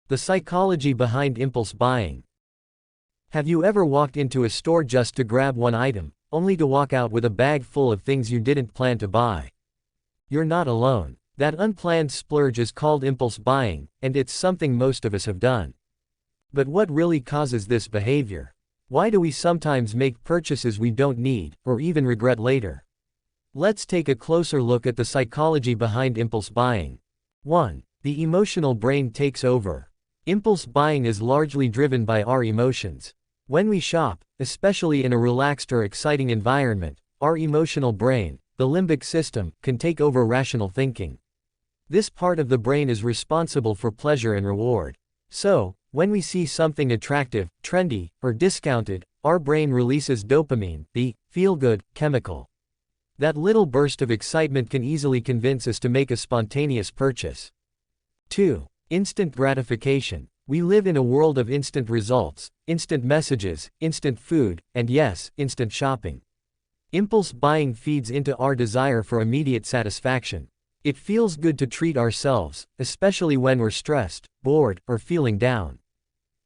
The psychology behind impulse buying. Have you ever walked into a store just to grab one item, only to walk out with a bag full of things you didn't plan to buy? You're not alone. That unplanned splurge is called impulse buying, and it's something most of us have done. But what really causes this behavior? Why do we sometimes make purchases we don't need, or even regret later? Let's take a closer look at the psychology behind impulse buying. 1. The emotional brain takes over. Impulse buying is largely driven by our emotions. When we shop, especially in a relaxed or exciting environment, our emotional brain, the limbic system, can take over rational thinking. This part of the brain is responsible for pleasure and reward. So, when we see something attractive, trendy, or discounted, our brain releases dopamine, the feel-good chemical. That little burst of excitement can easily convince us to make a spontaneous purchase. 2. Instant gratification. We live in a world of instant results, instant messages, instant food, and yes, instant shopping. Impulse buying feeds into our desire for immediate satisfaction. It feels good to treat ourselves, especially when we're stressed, bored, or feeling down.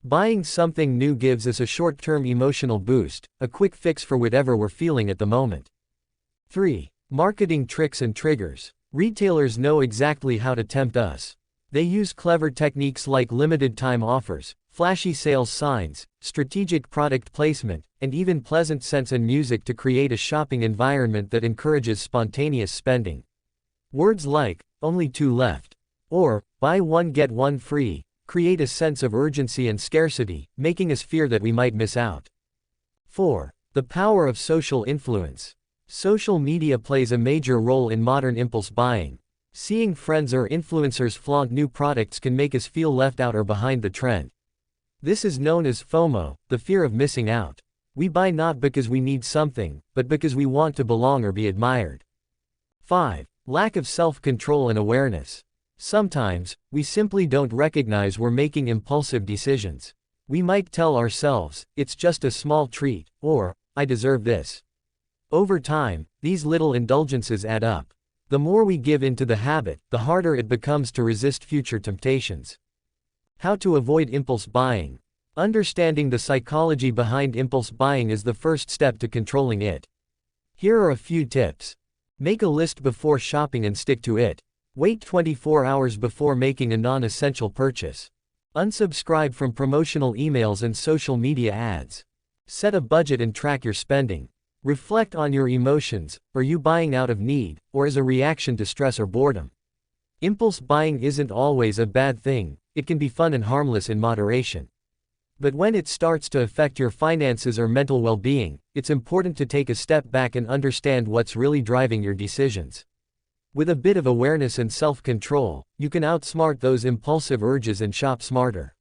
Buying something new gives us a short-term emotional boost, a quick fix for whatever we're feeling at the moment. 3. Marketing tricks and triggers. Retailers know exactly how to tempt us. They use clever techniques like limited-time offers, flashy sales signs, strategic product placement, and even pleasant scents and music to create a shopping environment that encourages spontaneous spending. Words like, "only two left," or, "buy one get one free," create a sense of urgency and scarcity, making us fear that we might miss out. 4. The power of social influence. Social media plays a major role in modern impulse buying. Seeing friends or influencers flaunt new products can make us feel left out or behind the trend. This is known as FOMO, the fear of missing out. We buy not because we need something, but because we want to belong or be admired. 5. Lack of self-control and awareness. Sometimes, we simply don't recognize we're making impulsive decisions. We might tell ourselves, "it's just a small treat," or, "I deserve this." Over time, these little indulgences add up. The more we give into the habit, the harder it becomes to resist future temptations. How to avoid impulse buying. Understanding the psychology behind impulse buying is the first step to controlling it. Here are a few tips. Make a list before shopping and stick to it. Wait 24 hours before making a non-essential purchase. Unsubscribe from promotional emails and social media ads. Set a budget and track your spending. Reflect on your emotions. Are you buying out of need, or as a reaction to stress or boredom? Impulse buying isn't always a bad thing, it can be fun and harmless in moderation. But when it starts to affect your finances or mental well-being, it's important to take a step back and understand what's really driving your decisions. With a bit of awareness and self-control, you can outsmart those impulsive urges and shop smarter.